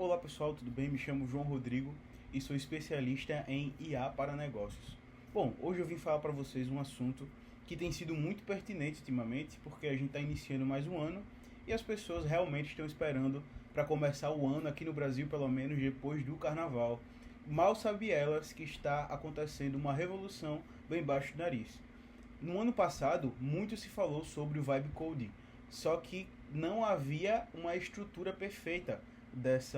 Olá pessoal, tudo bem? Me chamo João Rodrigo e sou especialista em IA para negócios. Bom, hoje eu vim falar para vocês um assunto que tem sido muito pertinente ultimamente, porque a gente está iniciando mais um ano e as pessoas realmente estão esperando para começar o ano aqui no Brasil, pelo menos depois do Carnaval. Mal sabe elas que está acontecendo uma revolução bem embaixo do nariz. No ano passado, muito se falou sobre o Vibe Coding, só que não havia uma estrutura perfeita desse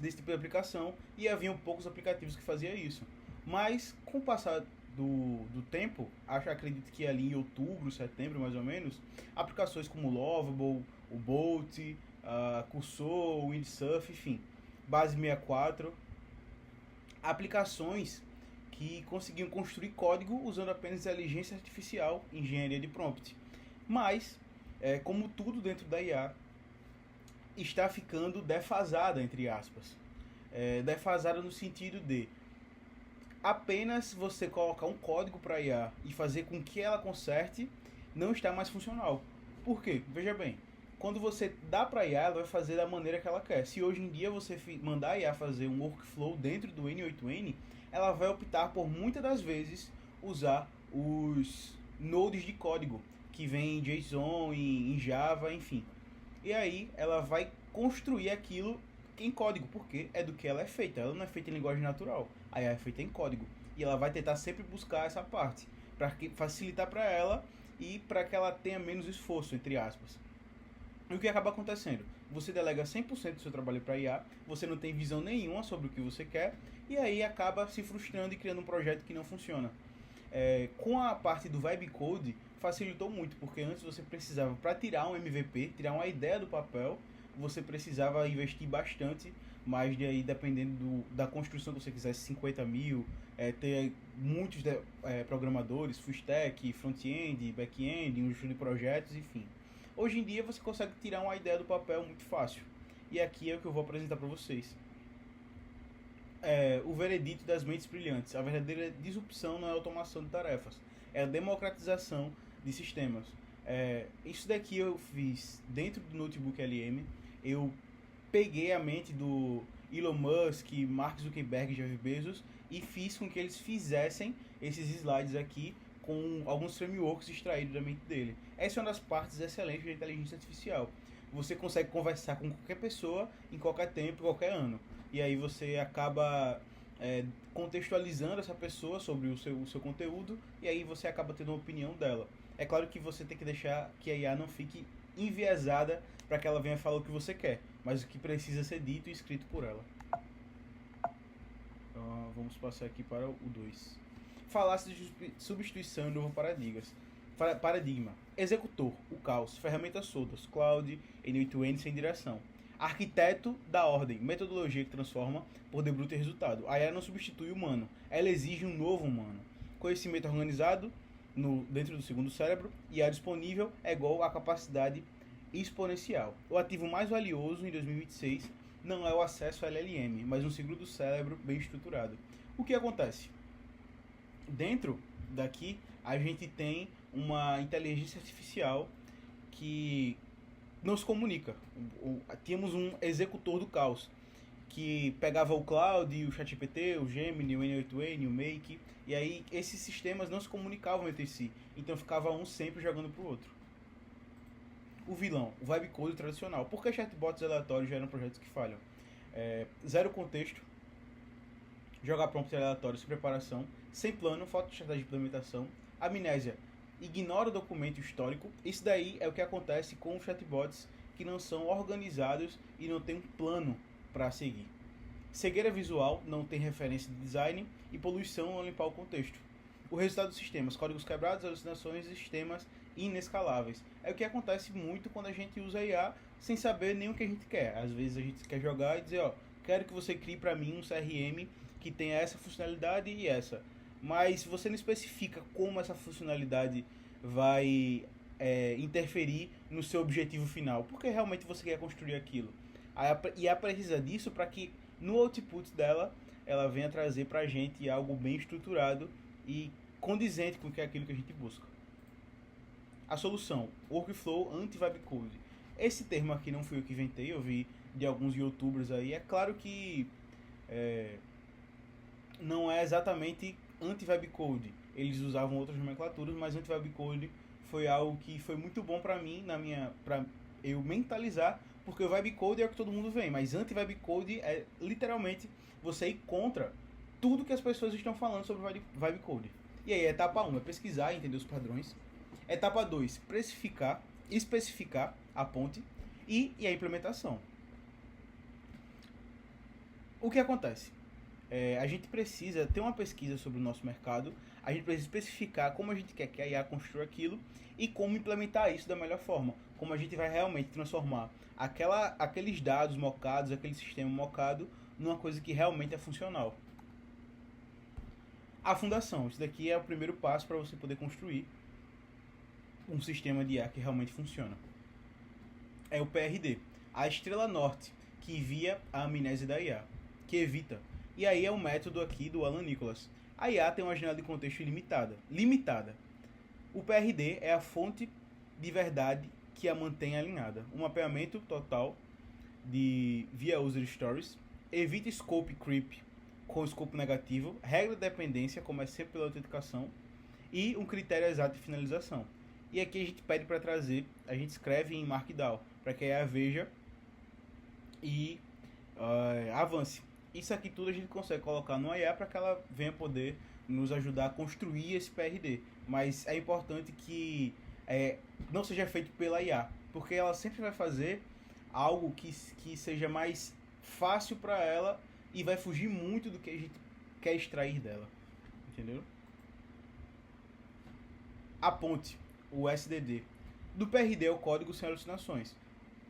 tipo de aplicação e haviam poucos aplicativos que faziam isso. Mas com o passar do tempo, acredito que ali em outubro, setembro mais ou menos, aplicações como o Lovable, o Bolt, Cursor, o Windsurf, enfim, Base 64, aplicações que conseguiam construir código usando apenas inteligência artificial, engenharia de prompt. Mas, como tudo dentro da IA, está ficando defasada, entre aspas. Defasada no sentido de apenas você colocar um código para a IA e fazer com que ela conserte, não está mais funcional. Por quê? Veja bem, quando você dá para a IA, ela vai fazer da maneira que ela quer. Se hoje em dia você mandar a IA fazer um workflow dentro do N8N, ela vai optar por muitas das vezes usar os nodes de código que vem em JSON, em Java, enfim. E aí ela vai construir aquilo em código, porque é do que ela é feita. Ela não é feita em linguagem natural, a IA é feita em código. E ela vai tentar sempre buscar essa parte, para facilitar para ela e para que ela tenha menos esforço, entre aspas. E o que acaba acontecendo? Você delega 100% do seu trabalho para IA, você não tem visão nenhuma sobre o que você quer, e aí acaba se frustrando e criando um projeto que não funciona. Com a parte do Vibe Code, facilitou muito, porque antes você precisava, para tirar um MVP, tirar uma ideia do papel, você precisava investir bastante, mas de aí, dependendo da construção que você quisesse, 50 mil, ter muitos programadores, full stack, front-end, back-end, um estudo de projetos, enfim. Hoje em dia você consegue tirar uma ideia do papel muito fácil. E aqui é o que eu vou apresentar para vocês. O veredito das mentes brilhantes. A verdadeira disrupção não é a automação de tarefas, é a democratização de sistemas. Isso daqui eu fiz dentro do notebook LM. Eu peguei a mente do Elon Musk, Mark Zuckerberg e Jeff Bezos e fiz com que eles fizessem esses slides aqui com alguns frameworks extraídos da mente dele. Essa é uma das partes excelentes da inteligência artificial. Você consegue conversar com qualquer pessoa em qualquer tempo, qualquer ano. E aí você acaba contextualizando essa pessoa sobre o seu conteúdo e aí você acaba tendo uma opinião dela. É claro que você tem que deixar que a IA não fique enviesada para que ela venha falar o que você quer, mas o que precisa ser dito e escrito por ela. Vamos passar aqui para o 2. Falácia de substituição e novo paradigma. Executor, o caos, ferramentas soltas, cloud, N8N sem direção. Arquiteto da ordem, metodologia que transforma por debruto e resultado. A IA não substitui o humano, ela exige um novo humano. Conhecimento organizado dentro do segundo cérebro, e IA disponível é igual à capacidade exponencial. O ativo mais valioso em 2026 não é o acesso ao LLM, mas um segundo cérebro bem estruturado. O que acontece? Dentro daqui a gente tem uma inteligência artificial que nos comunica. Tínhamos um executor do caos que pegava o Cloud, o ChatGPT, o Gemini, o N8N, o Make, e aí esses sistemas não se comunicavam entre si, então ficava um sempre jogando pro outro. O vilão, o Vibe Code tradicional. Por que chatbots aleatórios geram projetos que falham? Zero contexto, jogar prompts aleatórios sem preparação, sem plano, falta de estratégia de implementação, amnésia, ignora o documento histórico. Isso daí é o que acontece com os chatbots que não são organizados e não tem um plano para seguir. Cegueira visual, não tem referência de design, e poluição ao limpar o contexto. O resultado dos sistemas, códigos quebrados, alucinações e sistemas inescaláveis. É o que acontece muito quando a gente usa IA sem saber nem o que a gente quer. Às vezes a gente quer jogar e dizer, quero que você crie para mim um CRM que tenha essa funcionalidade e essa. Mas você não especifica como essa funcionalidade vai interferir no seu objetivo final, porque realmente você quer construir aquilo. E ela precisa disso para que no output dela ela venha trazer para a gente algo bem estruturado e condizente com aquilo que a gente busca. A solução, Workflow Anti-Vibe Code. Esse termo aqui não fui eu que inventei, eu vi de alguns youtubers aí. É claro que não é exatamente anti-vibe code. Eles usavam outras nomenclaturas, mas anti-vibe code foi algo que foi muito bom pra mim, pra eu mentalizar, porque o vibe code é o que todo mundo vê, mas anti-vibe code é literalmente você ir contra tudo que as pessoas estão falando sobre vibe code. E aí, etapa 1 é pesquisar e entender os padrões. Etapa 2, especificar a ponte e a implementação. O que acontece? A gente precisa ter uma pesquisa sobre o nosso mercado, a gente precisa especificar como a gente quer que a IA construa aquilo e como implementar isso da melhor forma. Como a gente vai realmente transformar aqueles dados mocados, aquele sistema mocado, numa coisa que realmente é funcional. A fundação. Isso daqui é o primeiro passo para você poder construir um sistema de IA que realmente funciona. É o PRD. A estrela norte, que envia a amnésia da IA, que evita. E aí é o método aqui do Alan Nicholas. A IA tem uma janela de contexto limitada. O PRD é a fonte de verdade que a mantém alinhada. Um mapeamento total via user stories. Evita scope creep com scope negativo. Regra de dependência, como é sempre pela autenticação. E um critério exato de finalização. E aqui a gente pede para trazer, a gente escreve em Markdown, para que a IA veja e avance. Isso aqui tudo a gente consegue colocar no IA para que ela venha poder nos ajudar a construir esse PRD. Mas é importante que não seja feito pela IA, porque ela sempre vai fazer algo que seja mais fácil para ela e vai fugir muito do que a gente quer extrair dela. Entendeu? A ponte, o SDD. Do PRD é o código sem alucinações.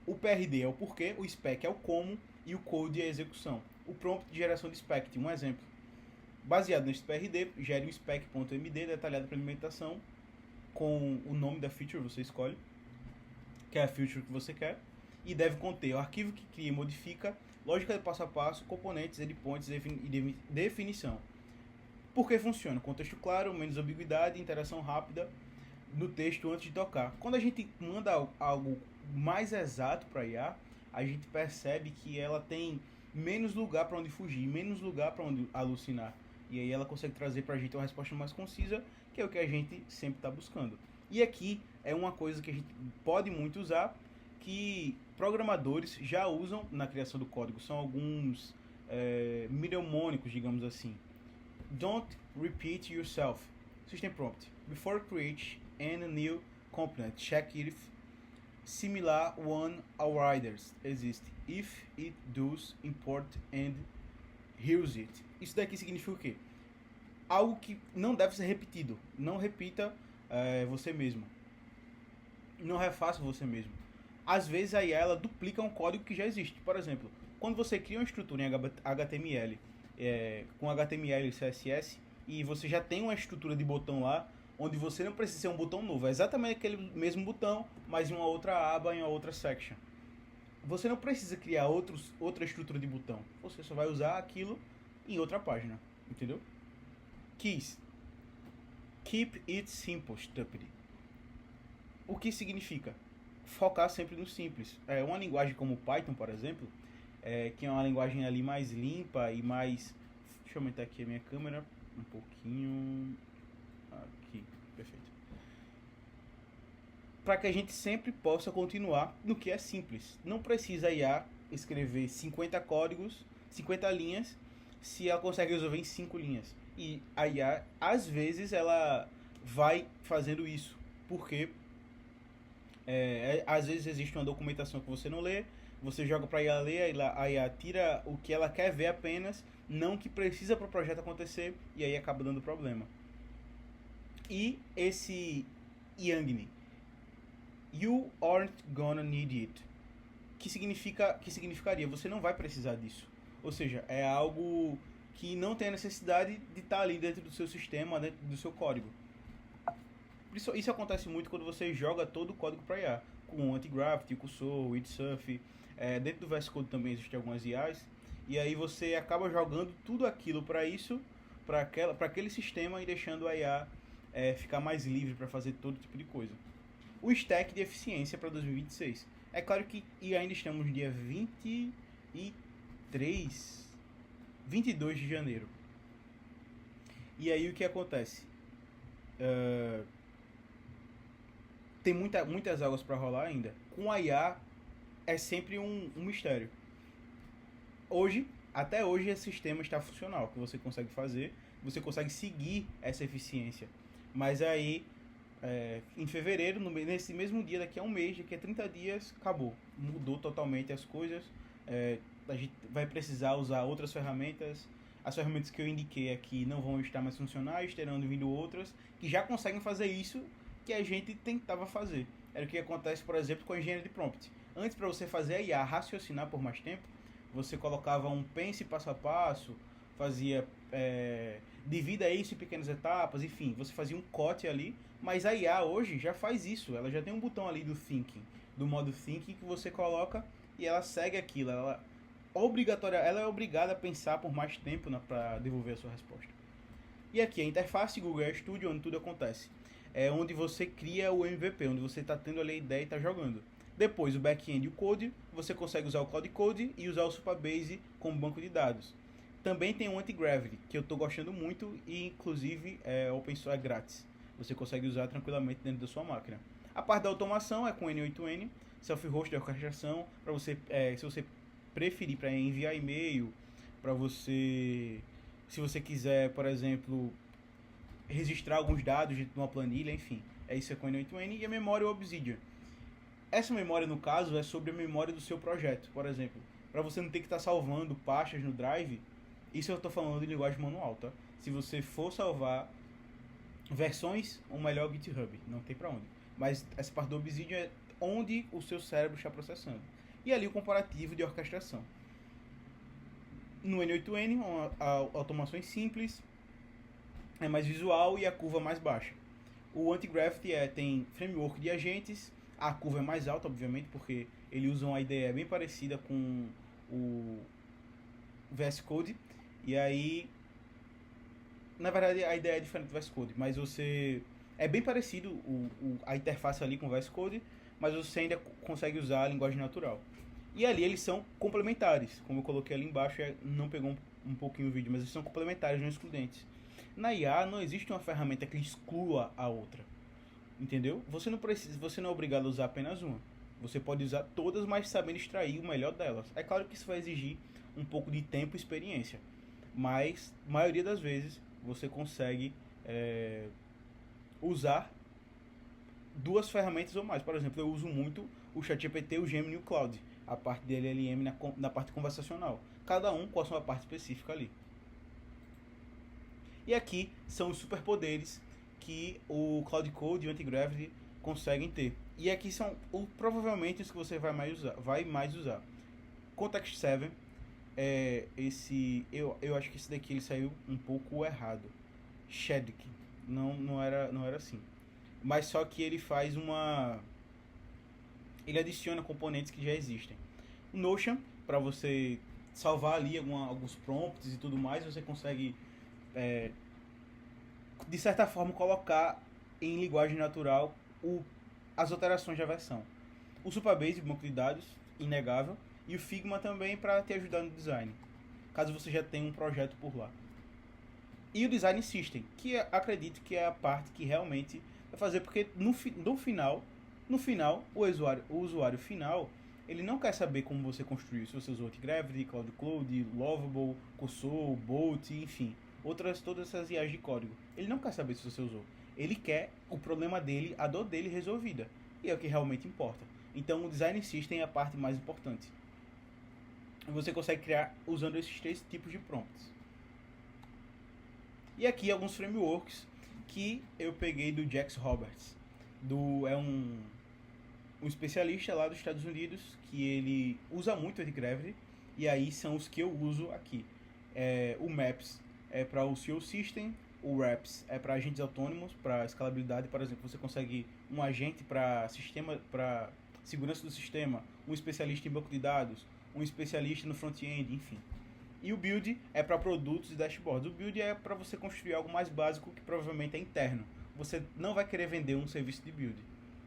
O PRD é o porquê, o spec é o como e o code é a execução. O prompt de geração de spec, um exemplo. Baseado nesse PRD, gere um spec.md detalhado para implementação com o nome da feature, você escolhe, que é a feature que você quer, e deve conter o arquivo que cria e modifica, lógica de passo a passo, componentes, endpoints e definição. Por que funciona? Contexto claro, menos ambiguidade, interação rápida no texto antes de tocar. Quando a gente manda algo mais exato para a IA, a gente percebe que ela tem menos lugar para onde fugir, menos lugar para onde alucinar. E aí ela consegue trazer para a gente uma resposta mais concisa, que é o que a gente sempre está buscando. E aqui é uma coisa que a gente pode muito usar, que programadores já usam na criação do código. São alguns mnemônicos, digamos assim. Don't repeat yourself. System prompt. Before create any new component, check if similar one outriders exist. If it does, import and use it. Isso daqui significa o quê? Algo que não deve ser repetido. Não repita você mesmo. Não refaça você mesmo. Às vezes a IA ela duplica um código que já existe. Por exemplo, quando você cria uma estrutura em HTML, com HTML e CSS, e você já tem uma estrutura de botão lá, onde você não precisa ser um botão novo. É exatamente aquele mesmo botão, mas em uma outra aba, em uma outra section. Você não precisa criar outra estrutura de botão. Você só vai usar aquilo em outra página. Entendeu? Keys. Keep it simple, stupid. O que significa? Focar sempre no simples. Uma linguagem como Python, por exemplo, que é uma linguagem ali mais limpa e mais... Deixa eu aumentar aqui a minha câmera um pouquinho. Aqui, perfeito. Para que a gente sempre possa continuar no que é simples. Não precisa a IA escrever 50 códigos, 50 linhas, se ela consegue resolver em 5 linhas. E a IA, às vezes, ela vai fazendo isso. Porque às vezes existe uma documentação que você não lê, você joga para a IA ler, a IA tira o que ela quer ver apenas, não o que precisa para o projeto acontecer, e aí acaba dando problema. E esse Yangni, you aren't gonna need it, que significaria, você não vai precisar disso. Ou seja, é algo que não tem a necessidade de estar ali dentro do seu sistema, dentro do seu código. Isso acontece muito quando você joga todo o código para IA, com o Anti-Gravity, o Cursor, o Windsurf. Dentro do VS Code também existem algumas IAs, e aí você acaba jogando tudo aquilo para isso, para aquele sistema, e deixando a IA ficar mais livre para fazer todo tipo de coisa. O stack de eficiência para 2026. É claro que e ainda estamos no dia 23, 22 de janeiro. E aí o que acontece? Tem muitas águas para rolar ainda. Com a IA é sempre um mistério. Até hoje esse sistema está funcional, que você consegue fazer, você consegue seguir essa eficiência. Mas aí, em fevereiro, nesse mesmo dia, daqui a um mês, daqui a 30 dias, acabou. Mudou totalmente as coisas. A gente vai precisar usar outras ferramentas. As ferramentas que eu indiquei aqui não vão estar mais funcionais, terão vindo outras que já conseguem fazer isso que a gente tentava fazer. Era o que acontece, por exemplo, com a engenharia de prompt. Antes, para você fazer a IA raciocinar por mais tempo, você colocava um pense passo a passo, fazia divida isso em pequenas etapas, enfim, você fazia um corte ali, mas a IA hoje já faz isso, ela já tem um botão ali do thinking, do modo thinking que você coloca e ela segue aquilo, ela é obrigada a pensar por mais tempo para devolver a sua resposta. E aqui a interface Google Studio, onde tudo acontece. É onde você cria o MVP, onde você está tendo ali a ideia e está jogando. Depois o back-end e o code, você consegue usar o Cloud Code e usar o Supabase como banco de dados. Também tem o Anti-Gravity, que eu estou gostando muito e inclusive é open source, é grátis. Você consegue usar tranquilamente dentro da sua máquina. A parte da automação é com N8N, self-host de orquestração, para você, se você preferir para enviar e-mail, para você, se você quiser, por exemplo, registrar alguns dados de uma planilha, enfim, isso é com N8N. E a memória Obsidian. Essa memória, no caso, é sobre a memória do seu projeto, por exemplo. Para você não ter que estar salvando pastas no Drive, isso eu estou falando de linguagem manual, tá? Se você for salvar versões, ou melhor, GitHub, não tem para onde. Mas essa parte do Obsidian é onde o seu cérebro está processando. E ali o comparativo de orquestração. No N8N, automações simples, é mais visual e a curva mais baixa. O Anti-Gravity tem framework de agentes, a curva é mais alta, obviamente, porque ele usa uma IDE bem parecida com o VS Code. E aí, na verdade, a ideia é diferente do VS Code, mas você é bem parecido a interface ali com o VS Code, mas você ainda consegue usar a linguagem natural. E ali eles são complementares, como eu coloquei ali embaixo, não pegou um pouquinho o vídeo, mas eles são complementares, não excludentes. Na IA não existe uma ferramenta que exclua a outra. Entendeu? Você não é obrigado a usar apenas uma. Você pode usar todas, mas sabendo extrair o melhor delas. É claro que isso vai exigir um pouco de tempo e experiência. Mas, a maioria das vezes, você consegue usar duas ferramentas ou mais. Por exemplo, eu uso muito o ChatGPT, o Gemini e o Claude. A parte de LLM na parte conversacional. Cada um com a sua parte específica ali. E aqui são os superpoderes que o Cloud Code e o Anti-Gravity conseguem ter. E aqui são provavelmente os que você vai mais usar. Context 7 eu acho que esse daqui ele saiu um pouco errado. Shedic, não era assim. Mas só que ele faz ele adiciona componentes que já existem. O Notion, para você salvar ali alguns prompts e tudo mais, você consegue de certa forma colocar em linguagem natural as alterações da versão. O Supabase, banco de dados, inegável, e o Figma também para te ajudar no design, caso você já tenha um projeto por lá. E o Design System, que acredito que é a parte que realmente vai fazer, porque no final, o usuário final, ele não quer saber como você construiu, se você usou Anti-Gravity, Cloud Code, Lovable, Cursor, Bolt, enfim, todas essas IAs de código. Ele não quer saber se você usou. Ele quer o problema dele, a dor dele resolvida. E é o que realmente importa. Então o Design System é a parte mais importante. Você consegue criar usando esses 3 tipos de prompts. E aqui alguns frameworks que eu peguei do Jax Roberts. É um especialista lá dos Estados Unidos que ele usa muito Anti-Gravity. E aí são os que eu uso aqui. O Maps é para o CEO System, o Wraps é para agentes autônomos, para escalabilidade. Por exemplo, você consegue um agente para segurança do sistema, um especialista em banco de dados, um especialista no front-end, enfim. E o Build é para produtos e dashboards. O Build é para você construir algo mais básico que provavelmente é interno. Você não vai querer vender um serviço de Build.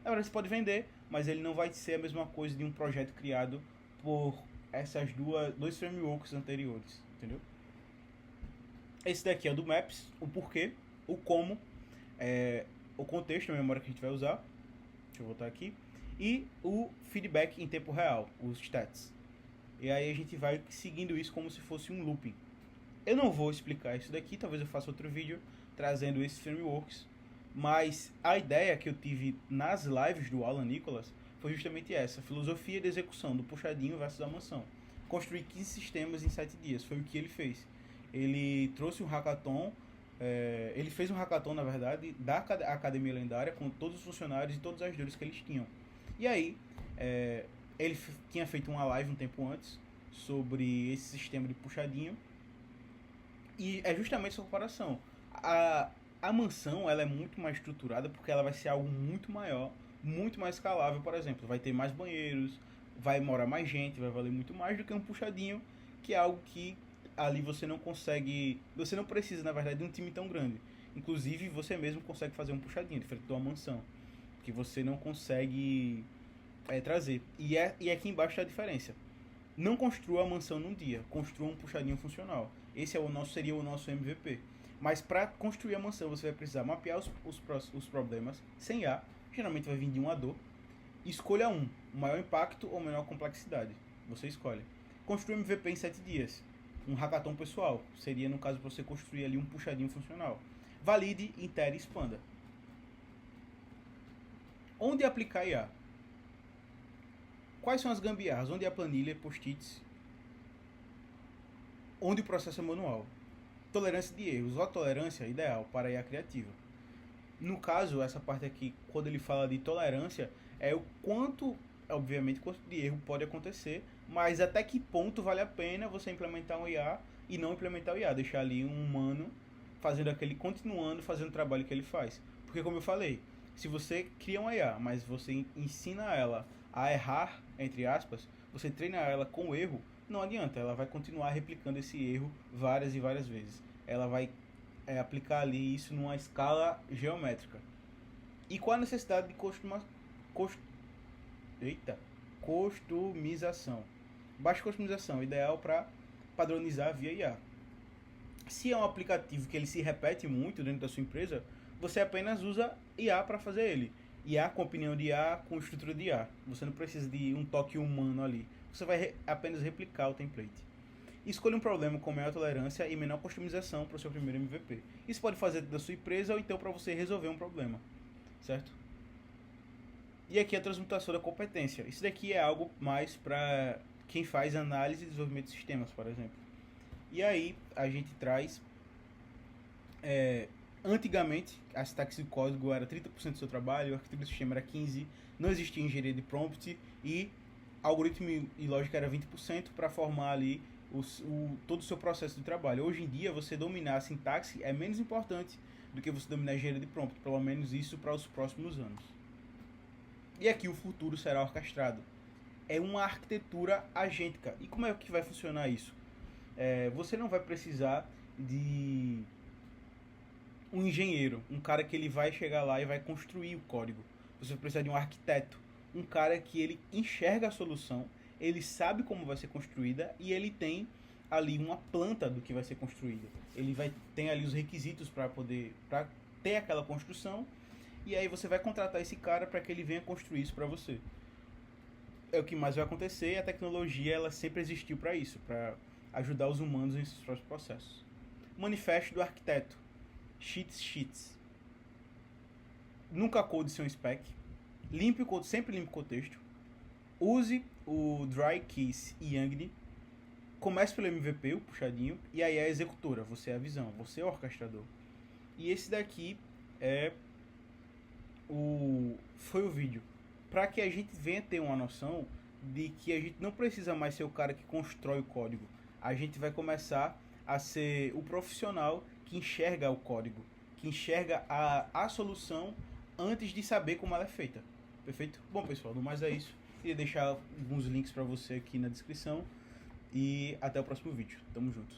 Na verdade, você pode vender, mas ele não vai ser a mesma coisa de um projeto criado por essas dois frameworks anteriores, entendeu? Esse daqui é o do Maps, o porquê, o como, o contexto, a memória que a gente vai usar, deixa eu voltar aqui, e o feedback em tempo real, os stats. E aí a gente vai seguindo isso como se fosse um looping. Eu não vou explicar isso daqui, talvez eu faça outro vídeo trazendo esses frameworks, mas a ideia que eu tive nas lives do Alan Nicholas foi justamente essa, filosofia de execução do puxadinho versus a mansão. Construir 15 sistemas em 7 dias, foi o que ele fez. Ele trouxe um hackathon, ele fez um hackathon, na verdade, da Academia Lendária, com todos os funcionários e todas as dores que eles tinham. E aí, ele tinha feito uma live um tempo antes sobre esse sistema de puxadinho, e é justamente essa comparação. A mansão, ela é muito mais estruturada porque ela vai ser algo muito maior, muito mais escalável, por exemplo. Vai ter mais banheiros, vai morar mais gente, vai valer muito mais do que um puxadinho, que é algo que ali você não consegue... Você não precisa, na verdade, de um time tão grande. Inclusive, você mesmo consegue fazer um puxadinho, diferente de uma mansão, que você não consegue trazer. E aqui embaixo está a diferença. Não construa a mansão num dia, construa um puxadinho funcional. Esse seria o nosso MVP. Mas para construir a mansão, você vai precisar mapear os problemas sem IA, geralmente vai vir de 1 a 2. Escolha um, maior impacto ou menor complexidade. Você escolhe. Construa MVP em 7 dias. Um hackathon pessoal. Seria, no caso, para você construir ali um puxadinho funcional. Valide, itere e expanda. Onde aplicar IA? Quais são as gambiarras? Onde a planilha, post-its? Onde o processo é manual? Tolerância de erros. A tolerância é ideal para a IA criativa. No caso, essa parte aqui, quando ele fala de tolerância, é o quanto, obviamente, quanto de erro pode acontecer, mas até que ponto vale a pena você implementar um IA e não implementar o IA, deixar ali um humano continuando fazendo o trabalho que ele faz. Porque, como eu falei, se você cria uma IA, mas você ensina ela a errar, entre aspas, você treina ela com erro, não adianta, ela vai continuar replicando esse erro várias e várias vezes. Ela vai aplicar ali isso numa escala geométrica. E qual a necessidade de customização? Baixa customização, ideal para padronizar via IA. Se é um aplicativo que ele se repete muito dentro da sua empresa, você apenas usa IA para fazer ele. IA com opinião de IA, com estrutura de IA. Você não precisa de um toque humano ali. Você vai apenas replicar o template. Escolha um problema com maior tolerância e menor customização para o seu primeiro MVP. Isso pode fazer da sua empresa ou então para você resolver um problema, certo? E aqui a transmutação da competência. Isso daqui é algo mais para quem faz análise e desenvolvimento de sistemas, por exemplo. E aí a gente traz... antigamente, a sintaxe de código era 30% do seu trabalho, a arquitetura do sistema era 15%, não existia engenharia de prompt e algoritmo e lógica era 20% para formar ali todo o seu processo de trabalho. Hoje em dia, você dominar a sintaxe é menos importante do que você dominar a engenharia de prompt, pelo menos isso para os próximos anos. E aqui o futuro será orquestrado. É uma arquitetura agêntica. E como é que vai funcionar isso? Você não vai precisar de um engenheiro, um cara que ele vai chegar lá e vai construir o código. Você vai precisar de um arquiteto, um cara que ele enxerga a solução, ele sabe como vai ser construída e ele tem ali uma planta do que vai ser construída. Ele tem ali os requisitos para ter aquela construção, e aí você vai contratar esse cara para que ele venha construir isso para você. É o que mais vai acontecer, e a tecnologia ela sempre existiu para isso, para ajudar os humanos em seus próprios processos. Manifesto do arquiteto. Sheets. Nunca code sem um spec. Limpe o code, sempre limpe o contexto. Use o Dry Keys e Yangdi. Comece pelo MVP, o puxadinho, e aí é a executora, você é a visão, você é o orquestrador. E esse daqui foi o vídeo. Para que a gente venha ter uma noção de que a gente não precisa mais ser o cara que constrói o código. A gente vai começar a ser o profissional que enxerga o código, que enxerga a solução antes de saber como ela é feita. Perfeito? Bom, pessoal, no mais é isso. Queria deixar alguns links para você aqui na descrição. E até o próximo vídeo. Tamo junto.